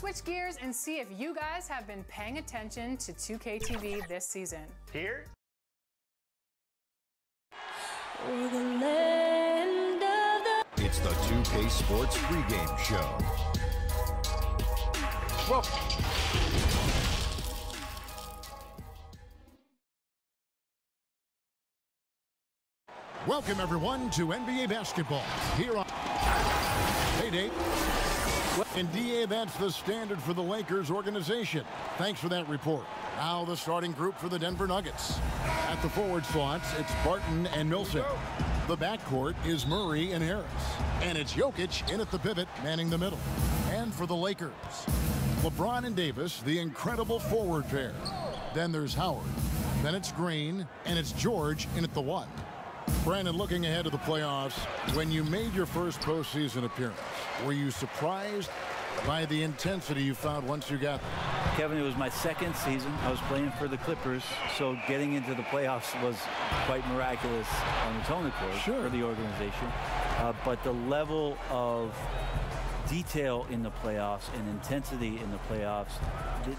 switch gears and see if you guys have been paying attention to 2K TV this season. Here. It's the 2K Sports pregame show. Welcome everyone to NBA basketball here on Payday. And DA, that's the standard for the Lakers organization. Thanks for that report. Now the starting group for the Denver Nuggets. At the forward spots, it's Barton and Millsap. The backcourt is Murray and Harris. And it's Jokic in at the pivot, manning the middle. And for the Lakers, LeBron and Davis, the incredible forward pair. Then there's Howard. Then it's Green, and it's George in at the one. Brandon, looking ahead to the playoffs, when you made your first postseason appearance, were you surprised by the intensity you found once you got there? Kevin, it was my second season. I was playing for the Clippers, so getting into the playoffs was quite miraculous on its own accord for the organization. But the level of detail in the playoffs and intensity in the playoffs,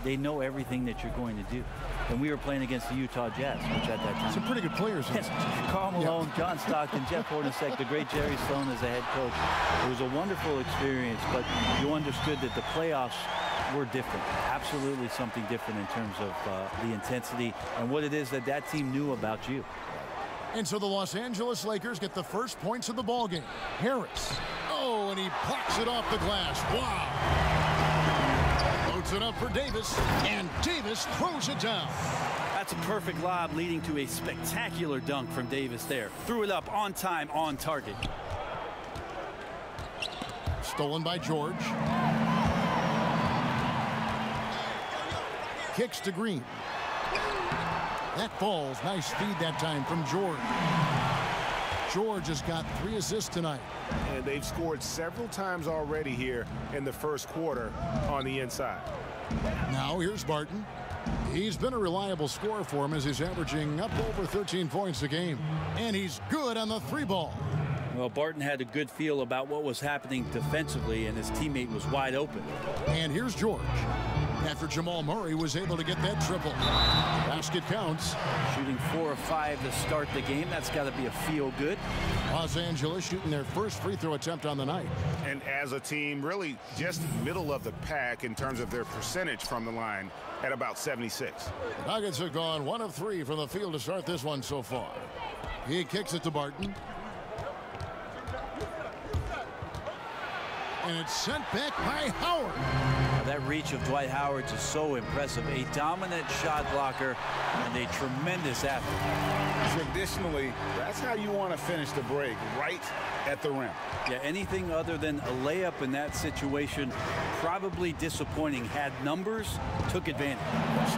they know everything that you're going to do. And we were playing against the Utah Jazz, which at that time... Some pretty good players. Yes. Karl Malone, John Stockton, Jeff Hornacek, the great Jerry Sloan as a head coach. It was a wonderful experience, but you understood that the playoffs were different. Absolutely something different in terms of the intensity and what it is that that team knew about you. And so the Los Angeles Lakers get the first points of the ballgame. Harris. Oh, and he blocks it off the glass. Wow. Loads it up for Davis, and Davis throws it down. That's a perfect lob leading to a spectacular dunk from Davis there. Threw it up on time, on target. Stolen by George. Kicks to Green. That falls. Nice feed that time from George. George has got 3 assists tonight. And they've scored several times already here in the first quarter on the inside. Now here's Barton. He's been a reliable scorer for him as he's averaging up over 13 points a game. And he's good on the 3-ball. Well, Barton had a good feel about what was happening defensively, and his teammate was wide open. And here's George. After Jamal Murray was able to get that triple. Basket counts. Shooting 4 of 5 to start the game. That's got to be a feel good. Los Angeles shooting their first free throw attempt on the night. And as a team, really just middle of the pack in terms of their percentage from the line at about 76. The Nuggets have gone 1 of 3 from the field to start this one so far. He kicks it to Barton. And it's sent back by Howard. That reach of Dwight Howard is so impressive. A dominant shot blocker and a tremendous athlete. Traditionally, that's how you want to finish the break, right at the rim. Yeah, anything other than a layup in that situation, probably disappointing. Had numbers, took advantage.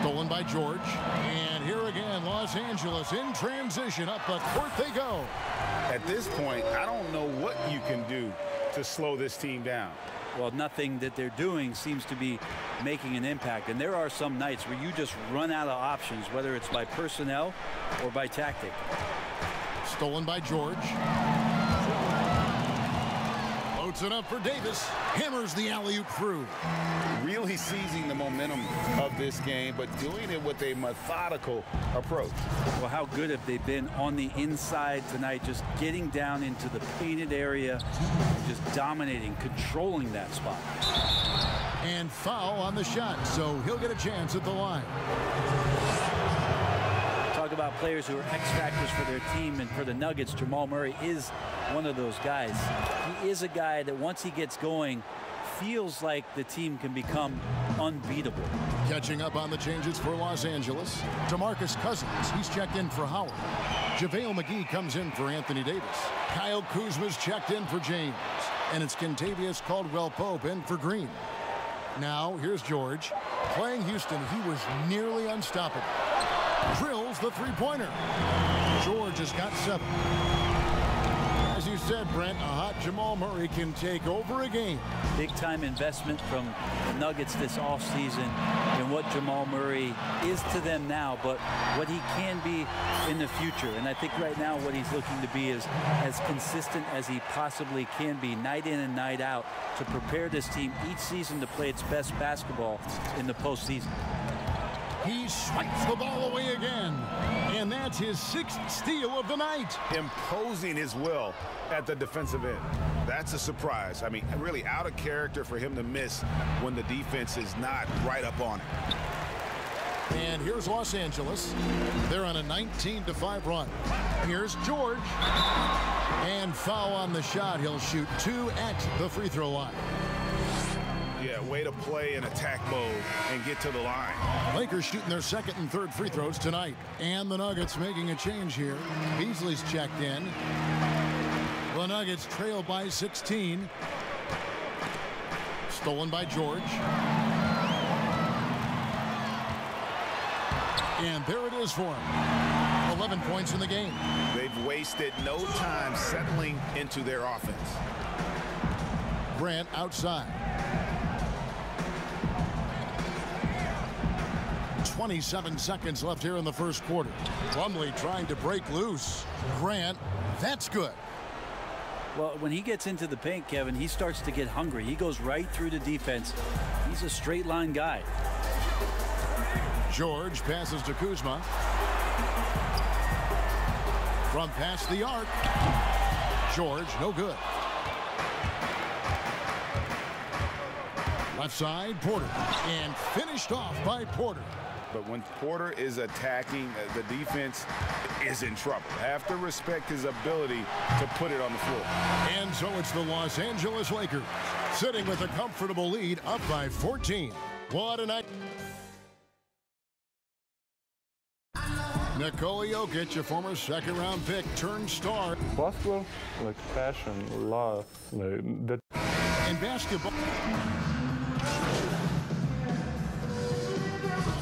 Stolen by George. And here again, Los Angeles in transition. Up the court they go. At this point, I don't know what you can do to slow this team down. Well, nothing that they're doing seems to be making an impact. And there are some nights where you just run out of options, whether it's by personnel or by tactic. Stolen by George. Loads it up for Davis. Hammers the alley-oop through. Really seizing the momentum of this game, but doing it with a methodical approach. Well, how good have they been on the inside tonight, just getting down into the painted area, just dominating, controlling that spot. And foul on the shot, so he'll get a chance at the line. Talk about players who are X factors for their team, and for the Nuggets, Jamal Murray is one of those guys. He is a guy that once he gets going, feels like the team can become unbeatable. Catching up on the changes for Los Angeles. DeMarcus Cousins, he's checked in for Howard. JaVale McGee comes in for Anthony Davis. Kyle Kuzma's checked in for James. And it's Kentavious Caldwell-Pope in for Green. Now, here's George. Playing Houston, he was nearly unstoppable. Drills the 3-pointer. George has got 7. As he you said, Brent, a hot Jamal Murray can take over a game. Big-time investment from the Nuggets this offseason in what Jamal Murray is to them now, but what he can be in the future. And I think right now what he's looking to be is as consistent as he possibly can be, night in and night out, to prepare this team each season to play its best basketball in the postseason. He swipes the ball away again, and that's his 6th steal of the night. Imposing his will at the defensive end. That's a surprise. I mean, really out of character for him to miss when the defense is not right up on him. And here's Los Angeles. They're on a 19-5 run. Here's George. And foul on the shot. He'll shoot 2 at the free throw line. Yeah, way to play in attack mode and get to the line. Lakers shooting their 2nd and 3rd free throws tonight. And the Nuggets making a change here. Beasley's checked in. The Nuggets trail by 16. Stolen by George. And there it is for him. 11 points in the game. They've wasted no time settling into their offense. Grant outside. 27 seconds left here in the first quarter. Plumlee trying to break loose. Grant, that's good. Well, when he gets into the paint, Kevin, he starts to get hungry. He goes right through the defense. He's a straight line guy. George passes to Kuzma. From past the arc. George, no good. Left side, Porter. And finished off by Porter. But when Porter is attacking, the defense is in trouble. Have to respect his ability to put it on the floor. And so it's the Los Angeles Lakers sitting with a comfortable lead, up by 14. What a night. Nikola Jokic, a former 2nd-round pick, turned star. Basketball, like passion, love, like that. And basketball.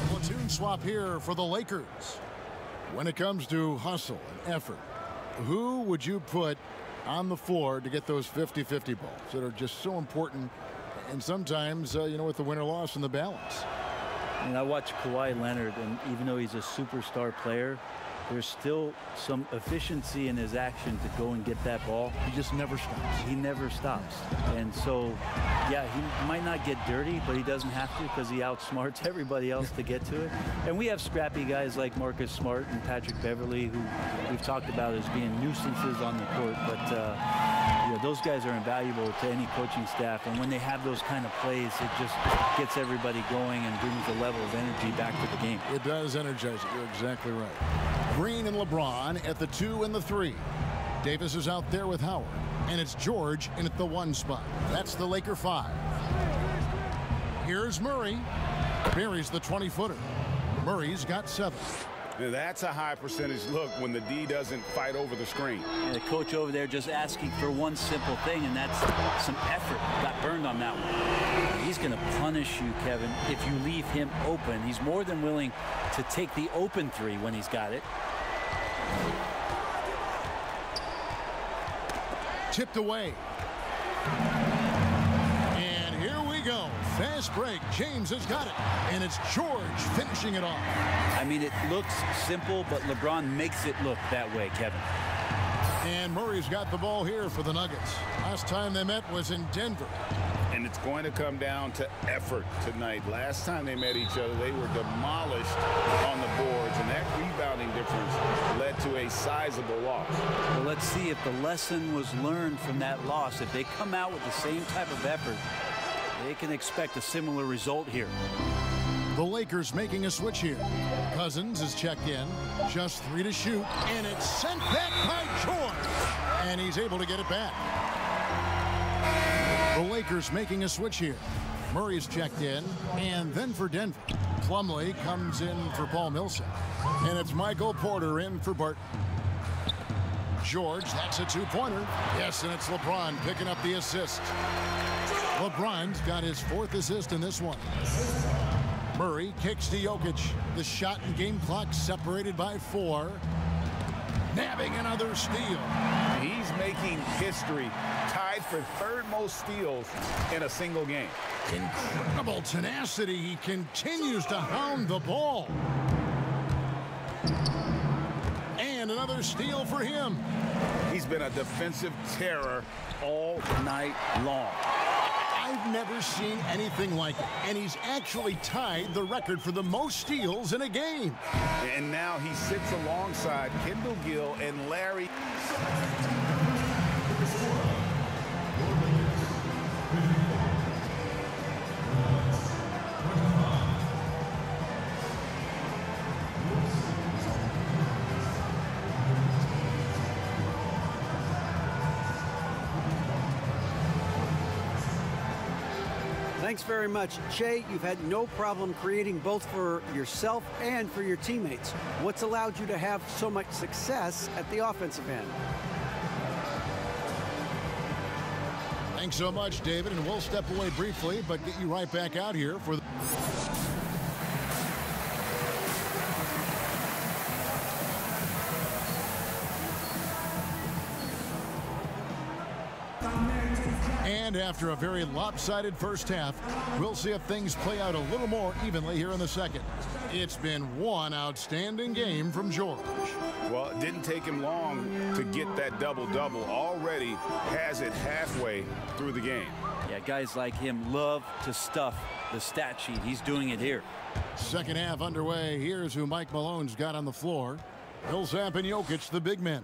Platoon swap here for the Lakers. When it comes to hustle and effort, who would you put on the floor to get those 50-50 balls that are just so important, and sometimes, you know, with the winner-loss and the balance? And I watch Kawhi Leonard, and even though he's a superstar player, there's still some efficiency in his action to go and get that ball. He just never stops. He never stops. And so, yeah, he might not get dirty, but he doesn't have to because he outsmarts everybody else to get to it. And we have scrappy guys like Marcus Smart and Patrick Beverly, who we've talked about as being nuisances on the court. But yeah, those guys are invaluable to any coaching staff. And when they have those kind of plays, it just gets everybody going and brings a level of energy back to the game. It does energize it. You're exactly right. Green and LeBron at the 2 and the 3. Davis is out there with Howard. And it's George in at the 1 spot. That's the Laker 5. Here's Murray. Buries the 20-footer. Murray's got 7. Now that's a high percentage look when the D doesn't fight over the screen. And the coach over there just asking for one simple thing, and that's some effort. Got burned on that one. He's going to punish you, Kevin, if you leave him open. He's more than willing to take the open 3 when he's got it. Tipped away. And here we go. Fast break. James has got it. And it's George finishing it off. I mean, it looks simple, but LeBron makes it look that way, Kevin. And Murray's got the ball here for the Nuggets. Last time they met was in Denver. And it's going to come down to effort tonight. Last time they met each other, they were demolished on the boards, and that rebounding difference led to a sizable loss. Well, let's see if the lesson was learned from that loss. If they come out with the same type of effort, they can expect a similar result here. The Lakers making a switch here. Cousins is checked in. Just 3 to shoot. And it's sent back by George. And he's able to get it back. The Lakers making a switch here. Murray's checked in. And then for Denver, Plumlee comes in for Paul Millsap. And it's Michael Porter in for Barton. George, that's a 2-pointer. Yes, and it's LeBron picking up the assist. LeBron's got his 4th assist in this one. Murray kicks to Jokic. The shot and game clock separated by 4. nabbing another steal. He's making history, tied for third most steals in a single game. Incredible tenacity. He continues to hound the ball. And another steal for him. He's been a defensive terror all night long. I've never seen anything like it. And he's actually tied the record for the most steals in a game. And now he sits alongside Kendall Gill and Larry. Thanks very much. Shai, you've had no problem creating both for yourself and for your teammates. What's allowed you to have so much success at the offensive end? Thanks so much, David, and we'll step away briefly, but get you right back out here for the... And after a very lopsided first half, we'll see if things play out a little more evenly here in the second. It's been one outstanding game from George. Well, it didn't take him long to get that double-double. Already has it halfway through the game. Yeah, guys like him love to stuff the stat sheet. He's doing it here. Second half underway. Here's who Mike Malone's got on the floor. Millsap and Jokic, the big men.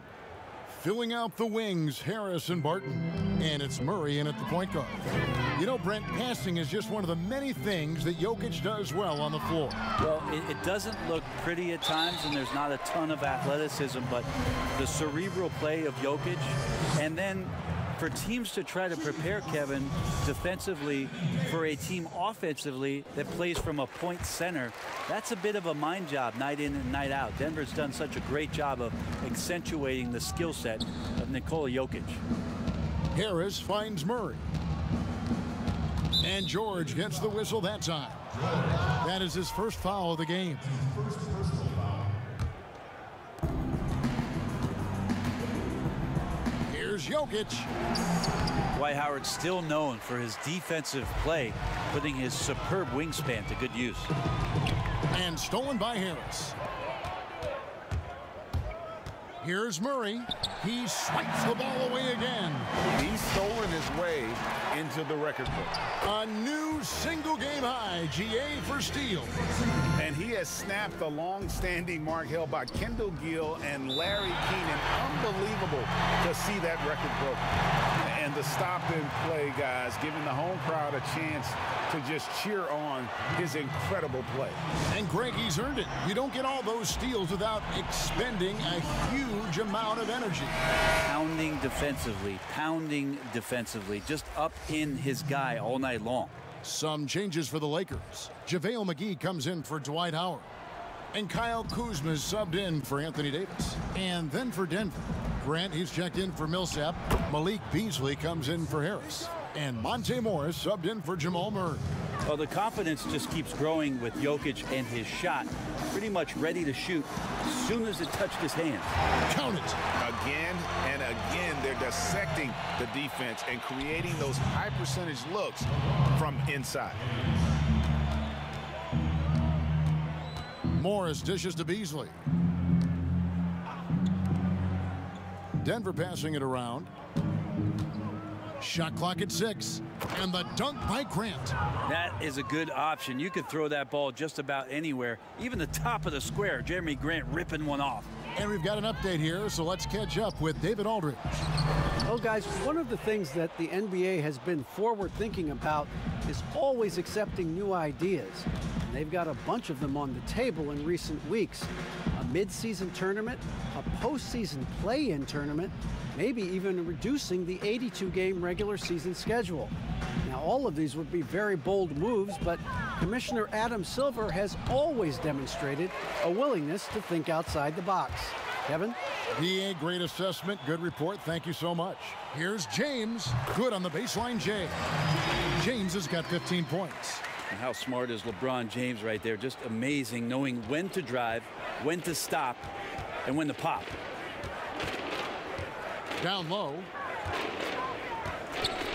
Filling out the wings, Harris and Barton. And it's Murray in at the point guard. You know, Brent, passing is just one of the many things that Jokic does well on the floor. Well, it doesn't look pretty at times, and there's not a ton of athleticism, but the cerebral play of Jokic, and then for teams to try to prepare Kevin defensively for a team offensively that plays from a point center, that's a bit of a mind job night in and night out. Denver's done such a great job of accentuating the skill set of Nikola Jokic. Harris finds Murray. And George gets the whistle that time. That is his first foul of the game. Here's Jokic. Dwight Howard still known for his defensive play, putting his superb wingspan to good use. And stolen by Harris. Here's Murray. He swipes the ball away again. He's stolen his way into the record book. A new single-game high, GA for steals. And he has snapped the long-standing mark held by Kendall Gill and Larry Keenan. Unbelievable to see that record broken. And the stop and play, guys, giving the home crowd a chance to just cheer on his incredible play. And Greg, he's earned it. You don't get all those steals without expending a huge amount of energy. Pounding defensively, just up in his guy all night long. Some changes for the Lakers. JaVale McGee comes in for Dwight Howard. And Kyle Kuzma is subbed in for Anthony Davis. And then for Denver, Grant, he's checked in for Millsap. Malik Beasley comes in for Harris. And Monte Morris subbed in for Jamal Murray. Well, the confidence just keeps growing with Jokic and his shot. Pretty much ready to shoot as soon as it touched his hands. Count it. Again and again, they're dissecting the defense and creating those high percentage looks from inside. Morris dishes to Beasley. Denver passing it around. Shot clock at 6. And the dunk by Grant. That is a good option. You could throw that ball just about anywhere, even the top of the square. Jeremy Grant ripping one off. And we've got an update here, so let's catch up with David Aldridge. Well, guys, one of the things that the NBA has been forward thinking about is always accepting new ideas. And they've got a bunch of them on the table in recent weeks. A mid-season tournament, a postseason play-in tournament, maybe even reducing the 82-game regular season schedule. Now, all of these would be very bold moves, but Commissioner Adam Silver has always demonstrated a willingness to think outside the box. Kevin? DA, great assessment, good report. Thank you so much. Here's James. Good on the baseline, Jay. James has got 15 points. And how smart is LeBron James right there? Just amazing, knowing when to drive, when to stop, and when to pop. Down low.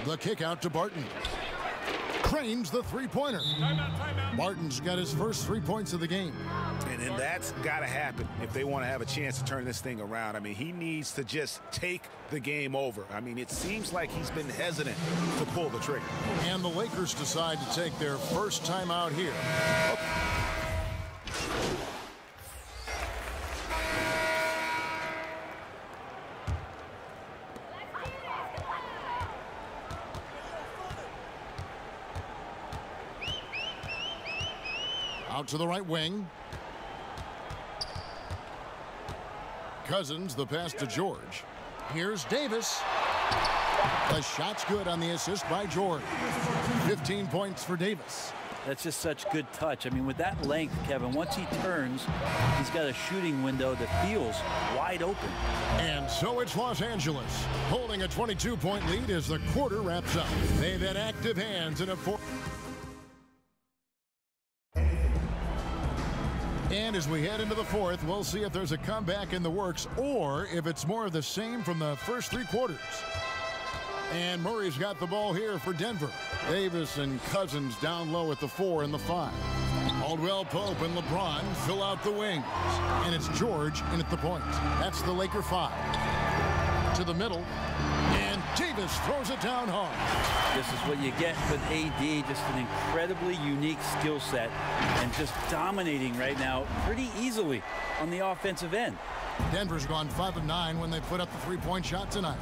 The kick out to Barton. Cranes the three-pointer. Barton's got his first 3 points of the game. And that's got to happen if they want to have a chance to turn this thing around. I mean, he needs to just take the game over. I mean, it seems like he's been hesitant to pull the trigger. And the Lakers decide to take their first timeout here. Out to the right wing. Cousins, the pass to George. Here's Davis. The shot's good on the assist by George. 15 points for Davis. That's just such good touch. I mean, with that length, Kevin, once he turns, he's got a shooting window that feels wide open. And so it's Los Angeles, holding a 22-point lead as the quarter wraps up. They've had active hands in a four. And as we head into the fourth, we'll see if there's a comeback in the works or if it's more of the same from the first 3 quarters. And Murray's got the ball here for Denver. Davis and Cousins down low at the 4 and the 5. Caldwell Pope and LeBron fill out the wings. And it's George in at the point. That's the Laker 5. To the middle. And Davis throws it down hard. This is what you get with AD, just an incredibly unique skill set and just dominating right now pretty easily on the offensive end. Denver's gone 5 of 9 when they put up the 3-point shot tonight.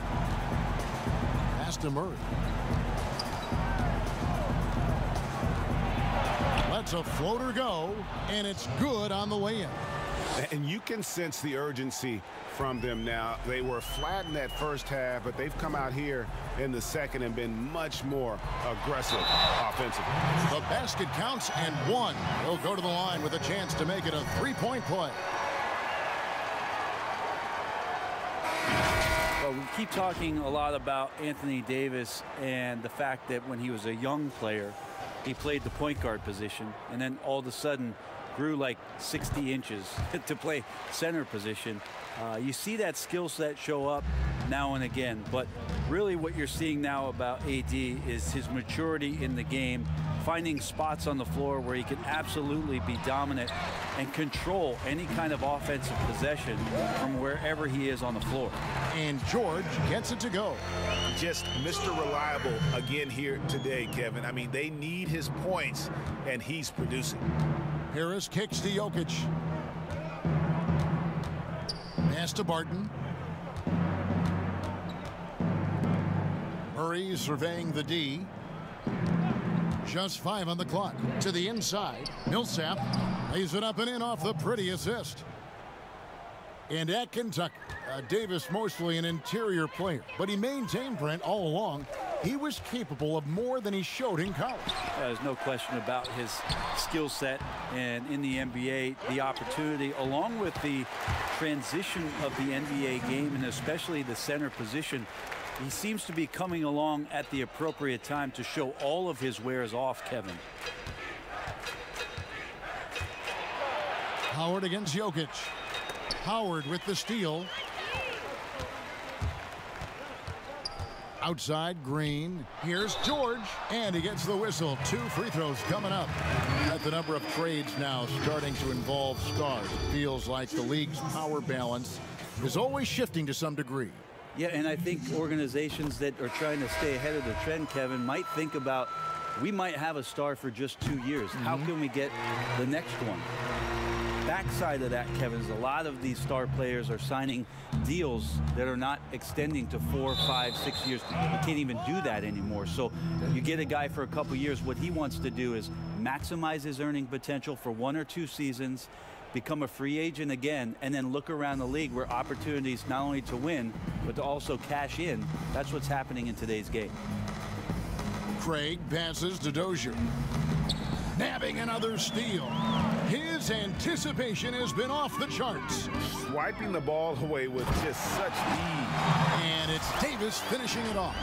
Pass to Murray. Lets a floater go, and it's good on the way in. And you can sense the urgency from them now. They were flat in that first half, but they've come out here in the second and been much more aggressive offensively. The basket counts and 1. He'll go to the line with a chance to make it a 3-point play. Well, we keep talking a lot about Anthony Davis and the fact that when he was a young player, he played the point guard position, and then all of a sudden grew like 60 inches to play center position. You see that skill set show up now and again, but really what you're seeing now about AD is his maturity in the game, finding spots on the floor where he can absolutely be dominant and control any kind of offensive possession from wherever he is on the floor. And George gets it to go. Just Mr. Reliable again here today, Kevin. I mean, they need his points, and he's producing. Harris kicks to Jokic. Pass to Barton. Murray surveying the D. Just 5 on the clock. To the inside. Millsap lays it up and in off the pretty assist. And at Kentucky, Davis mostly an interior player, but he maintained, Brent, all along. He was capable of more than he showed in college. There's no question about his skill set, and in the NBA, the opportunity, along with the transition of the NBA game, and especially the center position, he seems to be coming along at the appropriate time to show all of his wares off, Kevin. Howard against Jokic. Howard with the steal. Outside, Green. Here's George, and he gets the whistle. 2 free throws coming up. At the number of trades now starting to involve stars. It feels like the league's power balance is always shifting to some degree. Yeah, and I think organizations that are trying to stay ahead of the trend, Kevin, might think about, we might have a star for just 2 years. How can we get the next one? Backside of that, Kevin, is a lot of these star players are signing deals that are not extending to 4, 5, 6 years. You can't even do that anymore. So you get a guy for a couple years. What he wants to do is maximize his earning potential for 1 or 2 seasons, become a free agent again, and then look around the league where opportunities not only to win, but to also cash in. That's what's happening in today's game. Craig passes to Dozier. Nabbing another steal. His anticipation has been off the charts. Swiping the ball away with just such ease. And it's Davis finishing it off.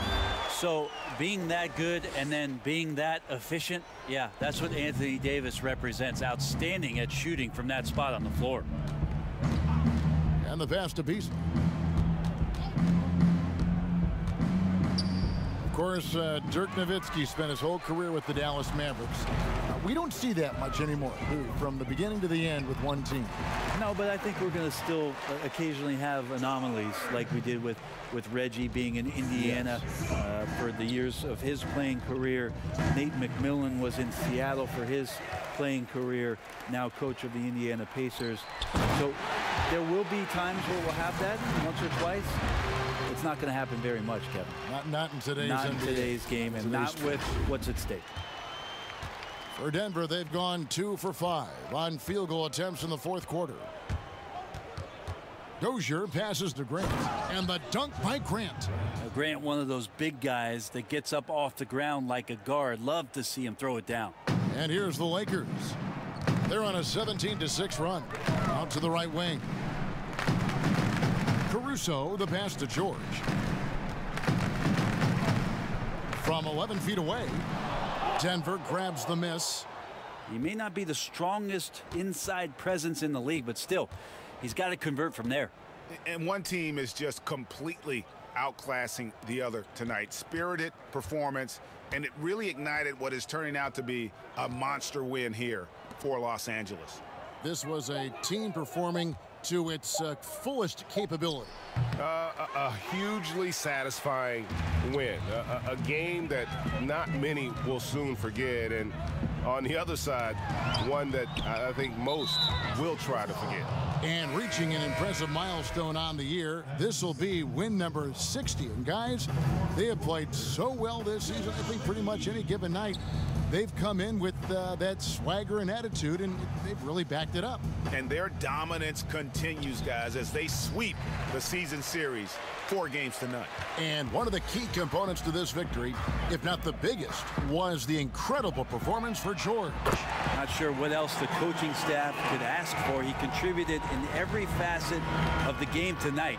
So being that good and then being that efficient, yeah, that's what Anthony Davis represents. Outstanding at shooting from that spot on the floor. And the pass to Beasley. Of course, Dirk Nowitzki spent his whole career with the Dallas Mavericks. We don't see that much anymore, from the beginning to the end with one team. No, but I think we're going to still occasionally have anomalies like we did with Reggie being in Indiana for the years of his playing career. Nate McMillan was in Seattle for his playing career, now coach of the Indiana Pacers. So there will be times where we'll have that once or twice. It's not going to happen very much, Kevin. Not in today's Not in NBA. today's game, and not with what's at stake. For Denver, they've gone 2 for 5 on field goal attempts in the fourth quarter. Dozier passes to Grant, and the dunk by Grant. Grant, one of those big guys that gets up off the ground like a guard. Love to see him throw it down. And here's the Lakers. They're on a 17-6 run. Out to the right wing. Caruso, the pass to George. From 11 feet away, Denver grabs the miss. He may not be the strongest inside presence in the league, but still, he's got to convert from there. And one team is just completely outclassing the other tonight. Spirited performance, and it really ignited what is turning out to be a monster win here for Los Angeles. This was a team performing to its fullest capability. A hugely satisfying win. A game that not many will soon forget. And on the other side, one that I think most will try to forget. And reaching an impressive milestone on the year, this will be win number 60. And guys, they have played so well this season. I think pretty much any given night, they've come in with that swagger and attitude, and they've really backed it up. And their dominance continues, guys, as they sweep the season series 4 games to none. And one of the key components to this victory, if not the biggest, was the incredible performance for George. Not sure what else the coaching staff could ask for. He contributed in every facet of the game tonight,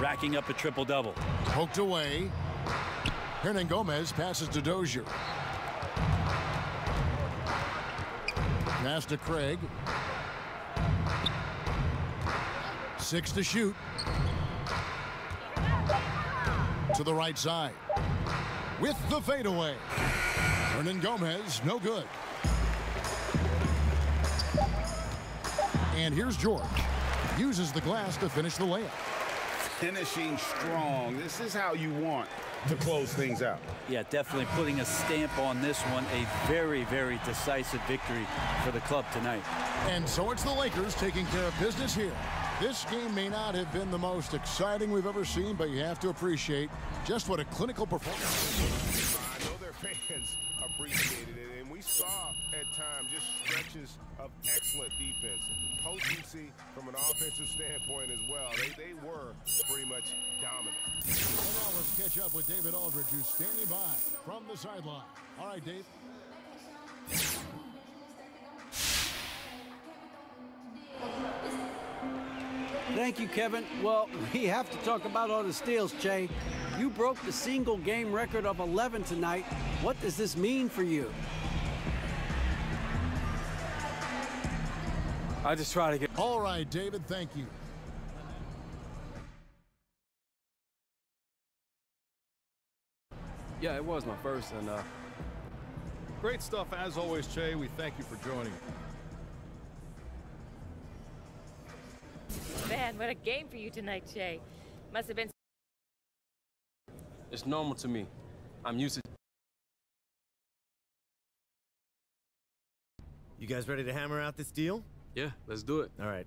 racking up a triple-double. Poked away. Hernan Gomez passes to Dozier. Pass to Craig. 6 to shoot. To the right side. With the fadeaway. Hernan Gomez, no good. And here's George. Uses the glass to finish the layup. Finishing strong. This is how you want to close things out. Yeah, definitely putting a stamp on this one. A very, very decisive victory for the club tonight. And so it's the Lakers taking care of business here. This game may not have been the most exciting we've ever seen, but you have to appreciate just what a clinical performance. I know their fans appreciated it, and we saw at times just stretches of excellent defense. Potency from an offensive standpoint as well. They were pretty much dominant. And now let's catch up with David Aldridge, who's standing by from the sideline. All right, Dave. Thank you, Kevin. Well, we have to talk about all the steals, Che. You broke the single game record of 11 tonight. What does this mean for you? I just try to get... All right, David, thank you. Yeah, it was my first, and great stuff as always, Che. We thank you for joining. Man, what a game for you tonight, Che. Must have been... It's normal to me. I'm used to... You guys ready to hammer out this deal? Yeah, let's do it. All right.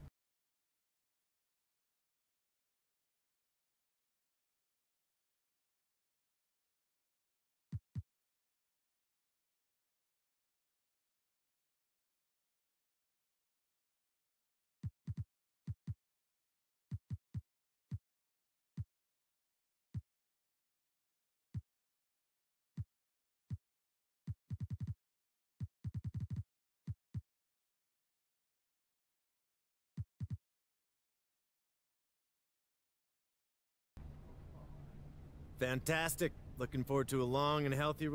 Fantastic. Looking forward to a long and healthy